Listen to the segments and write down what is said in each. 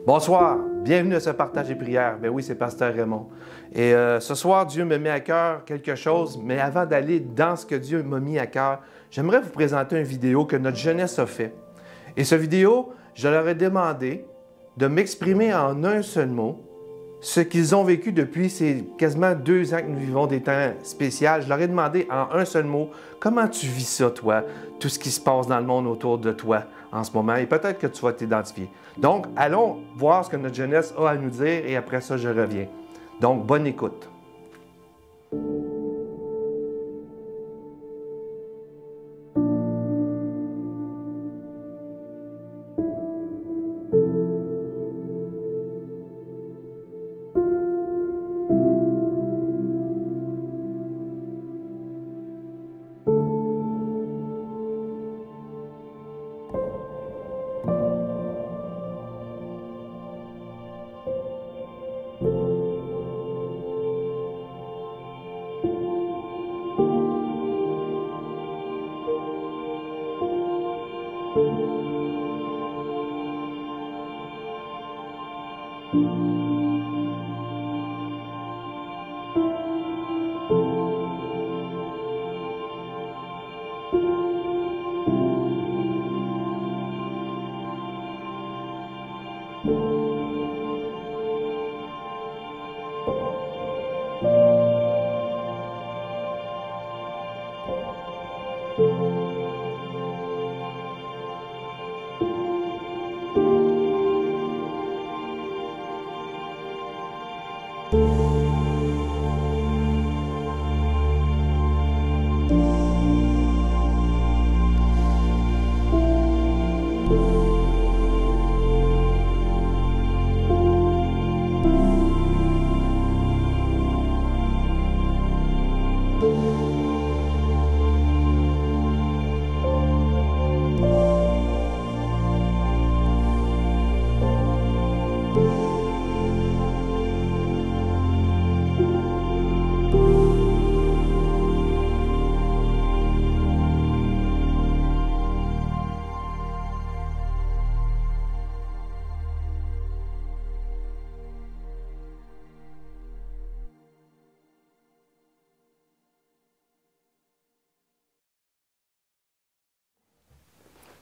Bonsoir, bienvenue à ce partage et prière. Ben oui, c'est Pasteur Raymond. Et ce soir, Dieu me met à cœur quelque chose, mais avant d'aller dans ce que Dieu m'a mis à cœur, j'aimerais vous présenter une vidéo que notre jeunesse a fait. Et cette vidéo, je leur ai demandé de m'exprimer en un seul mot ce qu'ils ont vécu depuis ces quasiment 2 ans que nous vivons des temps spéciaux. Je leur ai demandé en un seul mot, comment tu vis ça, toi, tout ce qui se passe dans le monde autour de toi en ce moment, et peut-être que tu vas t'identifier. Donc, allons voir ce que notre jeunesse a à nous dire, et après ça, je reviens. Donc, bonne écoute.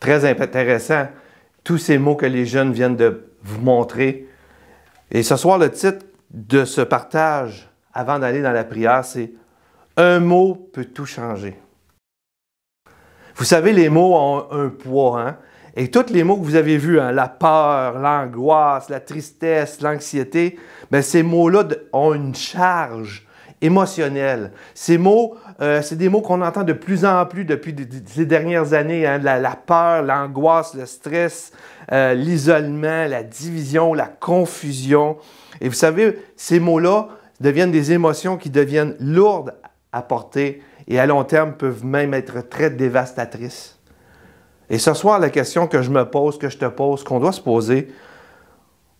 Très intéressant, tous ces mots que les jeunes viennent de vous montrer. Et ce soir, le titre de ce partage, avant d'aller dans la prière, c'est « Un mot peut tout changer ». Vous savez, les mots ont un poids, hein? Et tous les mots que vous avez vus, hein, la peur, l'angoisse, la tristesse, l'anxiété, bien, ces mots-là ont une charge émotionnelle. Ces mots, c'est des mots qu'on entend de plus en plus depuis ces dernières années, hein, la peur, l'angoisse, le stress, l'isolement, la division, la confusion. Et vous savez, ces mots-là deviennent des émotions qui deviennent lourdes à porter et à long terme peuvent même être très dévastatrices. Et ce soir, la question que je me pose, que je te pose, qu'on doit se poser,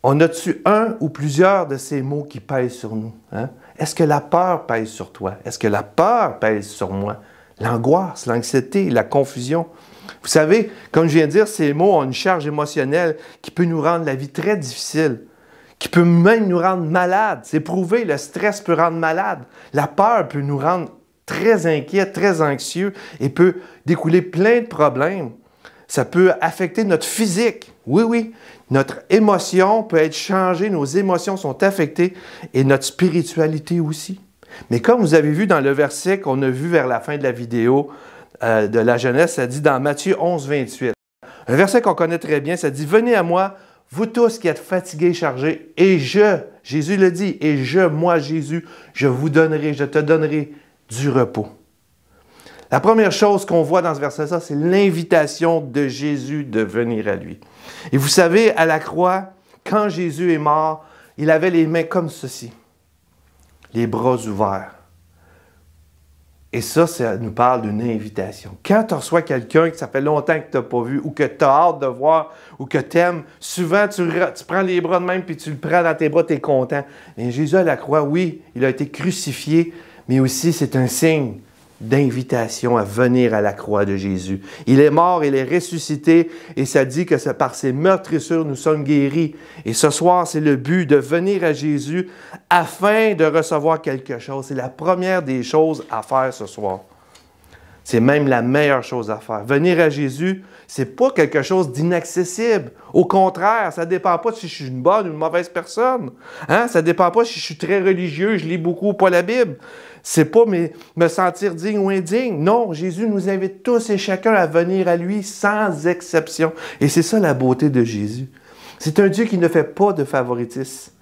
on a-tu un ou plusieurs de ces mots qui pèsent sur nous? Hein? Est-ce que la peur pèse sur toi? Est-ce que la peur pèse sur moi? L'angoisse, l'anxiété, la confusion. Vous savez, comme je viens de dire, ces mots ont une charge émotionnelle qui peut nous rendre la vie très difficile, qui peut même nous rendre malades. C'est prouvé, le stress peut rendre malade. La peur peut nous rendre très inquiets, très anxieux et peut découler plein de problèmes. Ça peut affecter notre physique. Oui, oui. Notre émotion peut être changée, nos émotions sont affectées et notre spiritualité aussi. Mais comme vous avez vu dans le verset qu'on a vu vers la fin de la vidéo de la jeunesse, ça dit dans Matthieu 11, 28. Un verset qu'on connaît très bien, ça dit « Venez à moi, vous tous qui êtes fatigués et chargés, et Jésus le dit, et moi Jésus, je te donnerai du repos. » La première chose qu'on voit dans ce verset-là, c'est l'invitation de Jésus de venir à lui. Et vous savez, à la croix, quand Jésus est mort, il avait les mains comme ceci, les bras ouverts. Et ça nous parle d'une invitation. Quand tu reçois quelqu'un que ça fait longtemps que tu n'as pas vu ou que tu as hâte de voir ou que tu aimes, souvent tu prends les bras de même puis tu le prends dans tes bras, tu es content. Et Jésus à la croix, oui, il a été crucifié, mais aussi c'est un signe d'invitation à venir à la croix de Jésus. Il est mort, il est ressuscité, et ça dit que c'est par ses meurtrissures nous sommes guéris. Et ce soir, c'est le but de venir à Jésus afin de recevoir quelque chose. C'est la première des choses à faire ce soir. C'est même la meilleure chose à faire. Venir à Jésus, ce n'est pas quelque chose d'inaccessible. Au contraire, ça ne dépend pas si je suis une bonne ou une mauvaise personne. Hein? Ça ne dépend pas si je suis très religieux, je lis beaucoup ou pas la Bible. C'est pas me sentir digne ou indigne. Non, Jésus nous invite tous et chacun à venir à lui sans exception. Et c'est ça la beauté de Jésus. C'est un Dieu qui ne fait pas de favoritisme.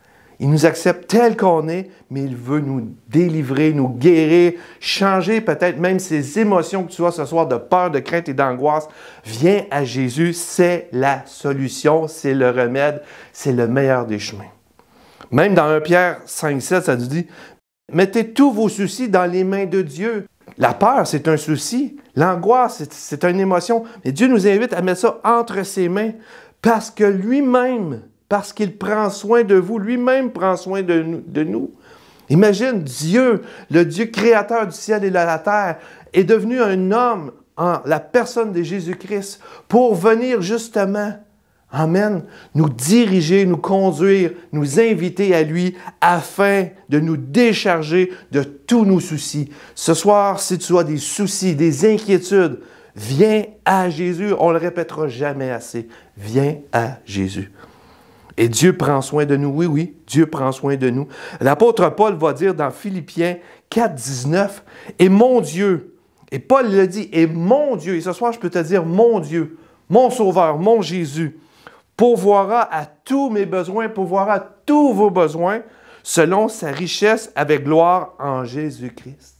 Il nous accepte tel qu'on est, mais il veut nous délivrer, nous guérir, changer peut-être même ces émotions que tu as ce soir de peur, de crainte et d'angoisse. Viens à Jésus, c'est la solution, c'est le remède, c'est le meilleur des chemins. Même dans 1 Pierre 5,7, ça nous dit « Mettez tous vos soucis dans les mains de Dieu. » La peur, c'est un souci. L'angoisse, c'est une émotion. Mais Dieu nous invite à mettre ça entre ses mains parce que lui-même, parce qu'il prend soin de vous, lui-même prend soin de nous. Imagine, Dieu, le Dieu créateur du ciel et de la terre, est devenu un homme en la personne de Jésus-Christ pour venir justement, amen, nous diriger, nous conduire, nous inviter à lui afin de nous décharger de tous nos soucis. Ce soir, si tu as des soucis, des inquiétudes, viens à Jésus. On ne le répétera jamais assez. Viens à Jésus. Et Dieu prend soin de nous. Oui, oui, Dieu prend soin de nous. L'apôtre Paul va dire dans Philippiens 4, 19, « Et mon Dieu », et Paul le dit, « Et mon Dieu », et ce soir, je peux te dire, « Mon Dieu, mon Sauveur, mon Jésus, pourvoira à tous mes besoins, pourvoira à tous vos besoins, selon sa richesse avec gloire en Jésus-Christ. »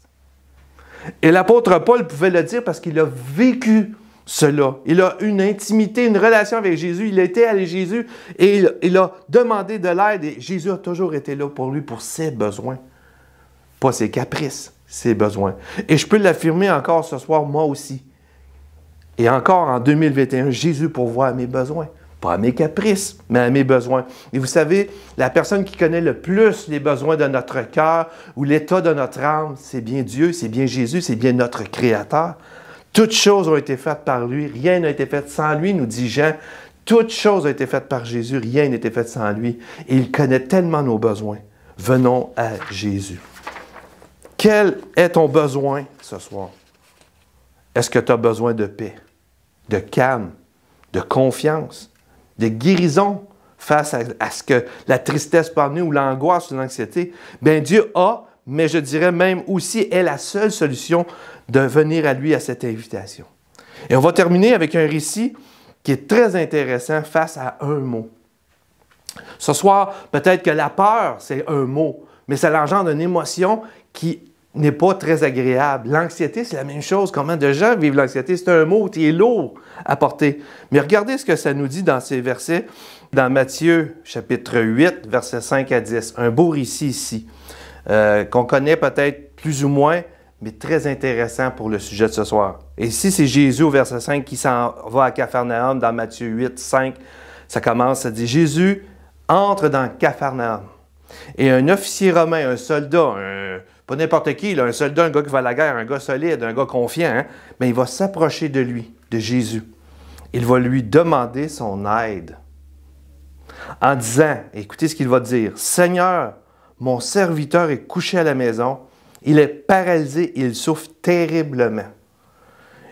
Et l'apôtre Paul pouvait le dire parce qu'il a vécu cela. Il a une intimité, une relation avec Jésus. Il a été allé Jésus et il a demandé de l'aide. Et Jésus a toujours été là pour lui, pour ses besoins. Pas ses caprices, ses besoins. Et je peux l'affirmer encore ce soir, moi aussi. Et encore en 2021, Jésus pourvoit à mes besoins. Pas à mes caprices, mais à mes besoins. Et vous savez, la personne qui connaît le plus les besoins de notre cœur ou l'état de notre âme, c'est bien Dieu, c'est bien Jésus, c'est bien notre Créateur. Toutes choses ont été faites par lui, rien n'a été fait sans lui, nous dit Jean. Toutes choses ont été faites par Jésus, rien n'a été fait sans lui. Et il connaît tellement nos besoins. Venons à Jésus. Quel est ton besoin ce soir? Est-ce que tu as besoin de paix, de calme, de confiance, de guérison face à ce que la tristesse peut amener ou l'angoisse ou l'anxiété? Bien, Dieu a, mais je dirais même aussi, est la seule solution de venir à lui à cette invitation. Et on va terminer avec un récit qui est très intéressant face à un mot. Ce soir, peut-être que la peur, c'est un mot, mais ça engendre une émotion qui n'est pas très agréable. L'anxiété, c'est la même chose. Comment de gens vivent l'anxiété? C'est un mot qui est lourd à porter. Mais regardez ce que ça nous dit dans ces versets, dans Matthieu, chapitre 8, versets 5 à 10. Un beau récit ici, qu'on connaît peut-être plus ou moins, mais très intéressant pour le sujet de ce soir. Et ici, c'est Jésus au verset 5 qui s'en va à Capharnaüm dans Matthieu 8, 5. Ça commence, ça dit « Jésus entre dans Capharnaüm. Et un officier romain, un soldat, pas n'importe qui, là, un soldat, un gars qui va à la guerre, un gars solide, un gars confiant, hein, mais il va s'approcher de lui, de Jésus. Il va lui demander son aide en disant, écoutez ce qu'il va dire, « Seigneur, mon serviteur est couché à la maison, il est paralysé et il souffre terriblement. »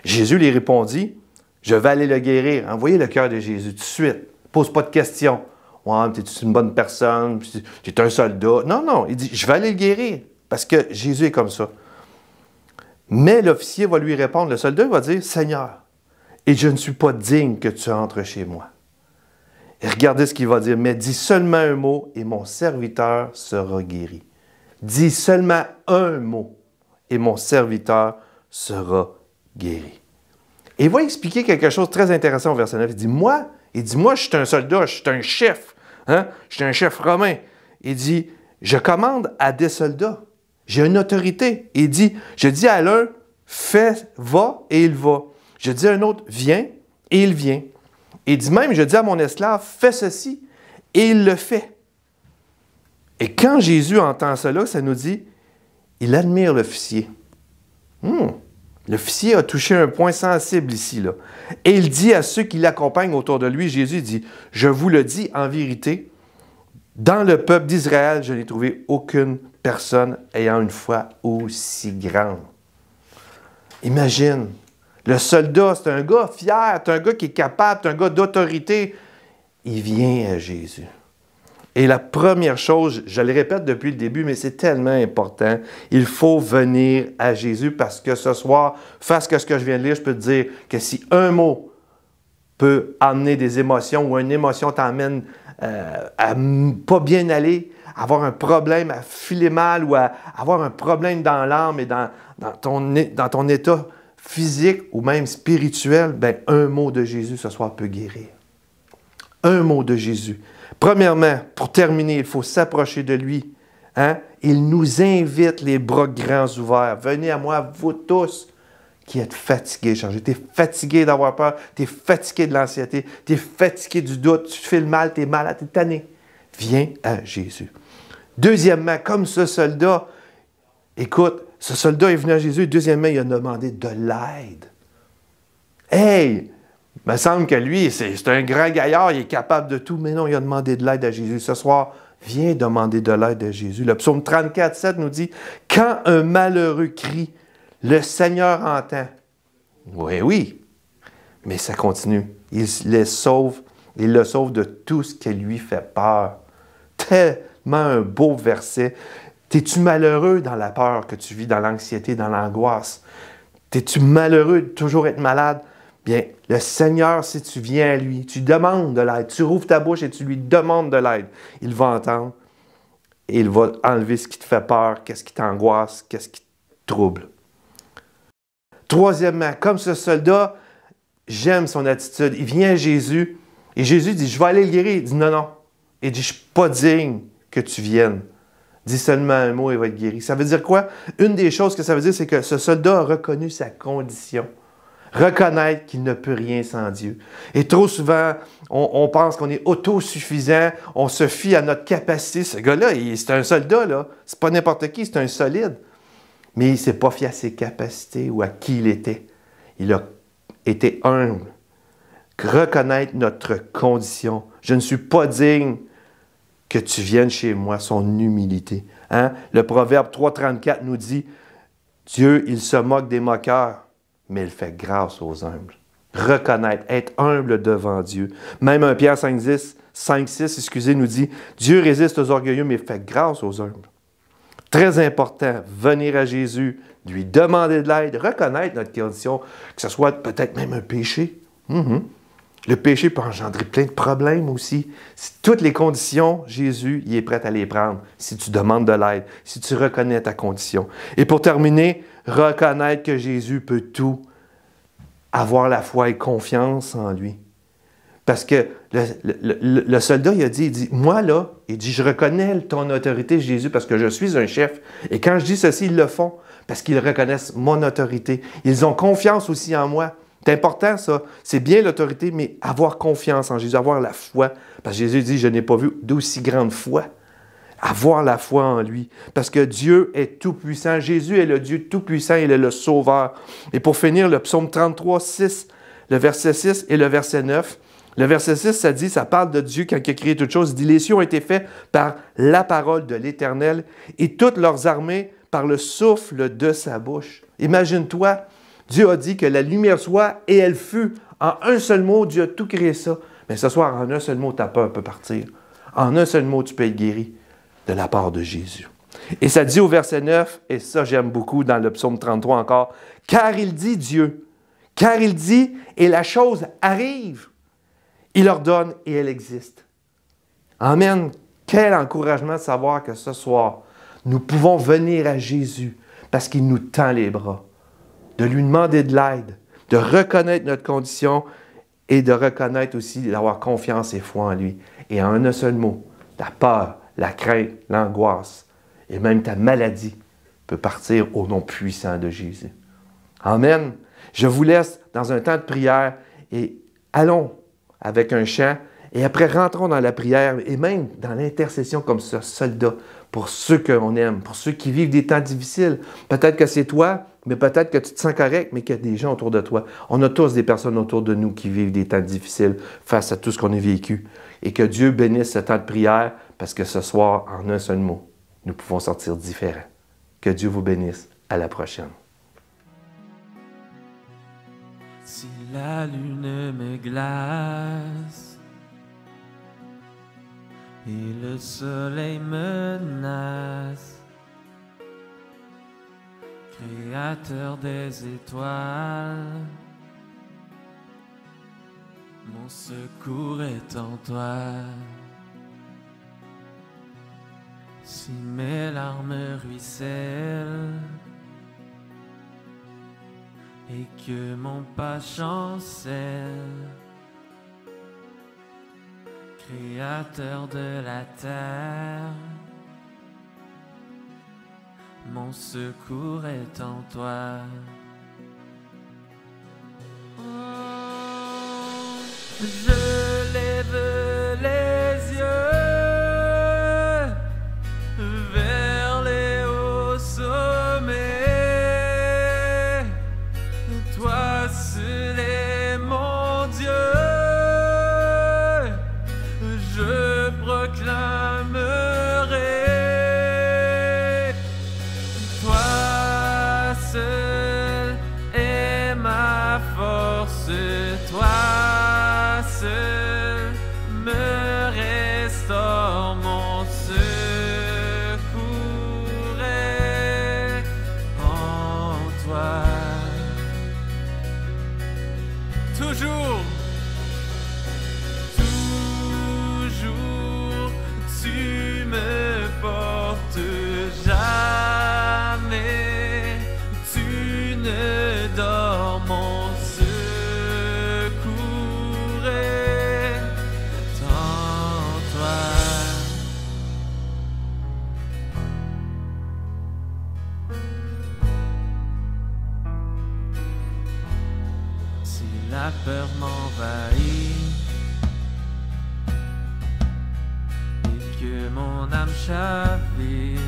Jésus lui répondit, « Je vais aller le guérir. » Envoyez le cœur de Jésus tout de suite. Pose pas de questions. « Ouais, tu es une bonne personne, tu es un soldat. » Non, non, il dit, « Je vais aller le guérir. » Parce que Jésus est comme ça. Mais l'officier va lui répondre, le soldat va dire, « Seigneur, et je ne suis pas digne que tu entres chez moi. » Et regardez ce qu'il va dire, « Mais dis seulement un mot et mon serviteur sera guéri. » Dis seulement un mot et mon serviteur sera guéri. Et il va expliquer quelque chose de très intéressant au verset 9. Il dit, moi, je suis un soldat, je suis un chef. Hein? Je suis un chef romain. Il dit, je commande à des soldats. J'ai une autorité. Il dit, je dis à l'un, fais, va, et il va. Je dis à un autre, viens, et il vient. Il dit même, je dis à mon esclave, fais ceci, et il le fait. Et quand Jésus entend cela, ça nous dit, il admire l'officier. L'officier a touché un point sensible ici, là. Et il dit à ceux qui l'accompagnent autour de lui, Jésus dit, « Je vous le dis en vérité, dans le peuple d'Israël, je n'ai trouvé aucune personne ayant une foi aussi grande. » Imagine, le soldat, c'est un gars fier, c'est un gars qui est capable, c'est un gars d'autorité. Il vient à Jésus. Et la première chose, je le répète depuis le début, mais c'est tellement important, il faut venir à Jésus parce que ce soir, face à ce que je viens de lire, je peux te dire que si un mot peut amener des émotions ou une émotion t'emmène à pas bien aller, à avoir un problème, à filer mal ou à avoir un problème dans l'âme et dans ton état physique ou même spirituel, ben, un mot de Jésus ce soir peut guérir. Un mot de Jésus. Premièrement, pour terminer, il faut s'approcher de lui. Hein? Il nous invite les bras grands ouverts. Venez à moi, vous tous qui êtes fatigués, chargés. Tu es fatigué d'avoir peur, tu es fatigué de l'anxiété, tu es fatigué du doute, tu te fais le mal, tu es malade, tu es tanné. Viens à Jésus. Deuxièmement, comme ce soldat, écoute, ce soldat est venu à Jésus. Deuxièmement, il a demandé de l'aide. Hey! Il me semble que lui, c'est un grand gaillard, il est capable de tout, mais non, il a demandé de l'aide à Jésus. Ce soir, viens demander de l'aide à Jésus. Le psaume 34, 7 nous dit, « Quand un malheureux crie, le Seigneur entend. » Oui, oui, mais ça continue. Il le sauve de tout ce qui lui fait peur. Tellement un beau verset. T'es-tu malheureux dans la peur que tu vis, dans l'anxiété, dans l'angoisse? T'es-tu malheureux de toujours être malade? Bien, le Seigneur, si tu viens à lui, tu demandes de l'aide, tu rouvres ta bouche et tu lui demandes de l'aide, il va entendre et il va enlever ce qui te fait peur, qu'est-ce qui t'angoisse, qu'est-ce qui te trouble. Troisièmement, comme ce soldat, j'aime son attitude. Il vient à Jésus et Jésus dit, je vais aller le guérir. Il dit, non, non. Il dit, je ne suis pas digne que tu viennes. Dis seulement un mot et il va être guéri. Ça veut dire quoi? Une des choses que ça veut dire, c'est que ce soldat a reconnu sa condition. Reconnaître qu'il ne peut rien sans Dieu. Et trop souvent, on pense qu'on est autosuffisant, on se fie à notre capacité. Ce gars-là, c'est un soldat, là. C'est pas n'importe qui, c'est un solide. Mais il ne s'est pas fié à ses capacités ou à qui il était. Il a été humble. Reconnaître notre condition. Je ne suis pas digne que tu viennes chez moi, son humilité. Hein? Le Proverbe 3,34 nous dit, Dieu, il se moque des moqueurs, mais il fait grâce aux humbles. Reconnaître, être humble devant Dieu. Même 1 Pierre 5,6, nous dit, Dieu résiste aux orgueilleux, mais il fait grâce aux humbles. Très important, venir à Jésus, lui demander de l'aide, reconnaître notre condition, que ce soit peut-être même un péché. Le péché peut engendrer plein de problèmes aussi. Toutes les conditions, Jésus, il est prêt à les prendre si tu demandes de l'aide, si tu reconnais ta condition. Et pour terminer, reconnaître que Jésus peut tout, avoir la foi et confiance en lui. Parce que le soldat, il dit, moi là, il dit, je reconnais ton autorité, Jésus, parce que je suis un chef. Et quand je dis ceci, ils le font, parce qu'ils reconnaissent mon autorité. Ils ont confiance aussi en moi. C'est important, ça. C'est bien l'autorité, mais avoir confiance en Jésus, avoir la foi. Parce que Jésus dit, je n'ai pas vu d'aussi grande foi. Avoir la foi en lui. Parce que Dieu est tout-puissant. Jésus est le Dieu tout-puissant. Il est le Sauveur. Et pour finir, le psaume 33, 6, le verset 6 et le verset 9. Le verset 6, ça parle de Dieu quand il a créé toutes choses. Il dit, les cieux ont été faits par la parole de l'Éternel et toutes leurs armées par le souffle de sa bouche. Imagine-toi, Dieu a dit que la lumière soit et elle fut. En un seul mot, Dieu a tout créé ça. Mais ce soir, en un seul mot, ta peur peut partir. En un seul mot, tu peux être guéri de la part de Jésus. Et ça dit au verset 9, et ça j'aime beaucoup dans le psaume 33 encore, « Car il dit Dieu, car il dit, et la chose arrive. Il ordonne et elle existe. » Amen. Quel encouragement de savoir que ce soir, nous pouvons venir à Jésus parce qu'il nous tend les bras, de lui demander de l'aide, de reconnaître notre condition et de reconnaître aussi d'avoir confiance et foi en lui. Et en un seul mot, ta peur, la crainte, l'angoisse et même ta maladie peut partir au nom puissant de Jésus. Amen. Je vous laisse dans un temps de prière et allons avec un chant Et après, rentrons dans la prière et même dans l'intercession comme ce soldat pour ceux qu'on aime, pour ceux qui vivent des temps difficiles. Peut-être que c'est toi, mais peut-être que tu te sens correct, mais qu'il y a des gens autour de toi. On a tous des personnes autour de nous qui vivent des temps difficiles face à tout ce qu'on a vécu. Et que Dieu bénisse ce temps de prière parce que ce soir, en un seul mot, nous pouvons sortir différents. Que Dieu vous bénisse. À la prochaine. Si la lune me glace et le soleil menace, Créateur des étoiles, mon secours est en toi. Si mes larmes ruissellent et que mon pas chancelle, Créateur de la terre, mon secours est en toi. Oh, je lève les yeux vers les hauts sommets. Toi seul est mon Dieu, je proclamerai. Toi seul est ma force, toi seul me restaure, mon secours est en toi. Toujours, toujours, tu me portes, jamais tu ne dors, mon secours est en toi. Si la peur m'envahit et que mon âme chavire,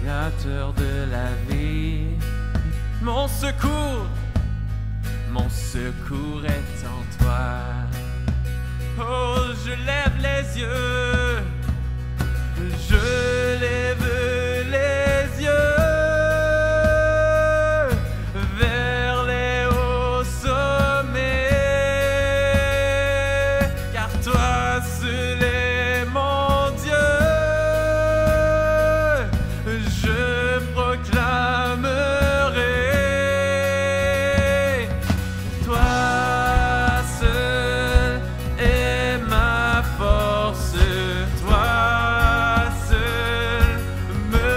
Créateur de la vie, mon secours est en toi. Oh, je lève les yeux, je lève les yeux vers les hauts sommets, car toi seul est mon Dieu, je proclamerai. Toi seul est ma force, toi seul me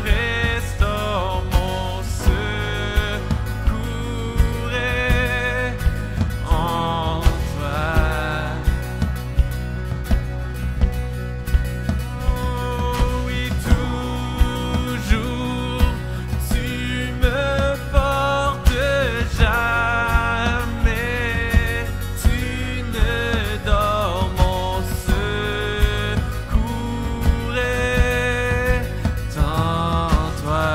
restaure, mon secours est en toi. Oh oui, toujours tu me portes, jamais tu ne dors, mon secours est en toi.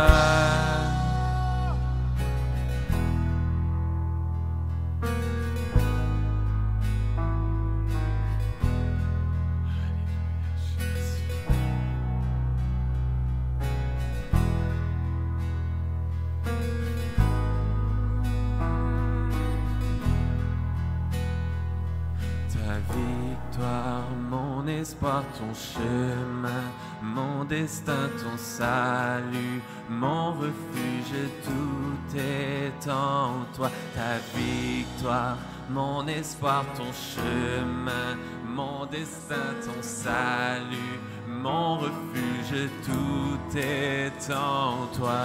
Ta victoire, mon espoir, ton chemin, mon destin, ton salut, mon refuge, tout est en toi. Ta victoire, mon espoir, ton chemin, mon destin, ton salut, mon refuge, tout est en toi.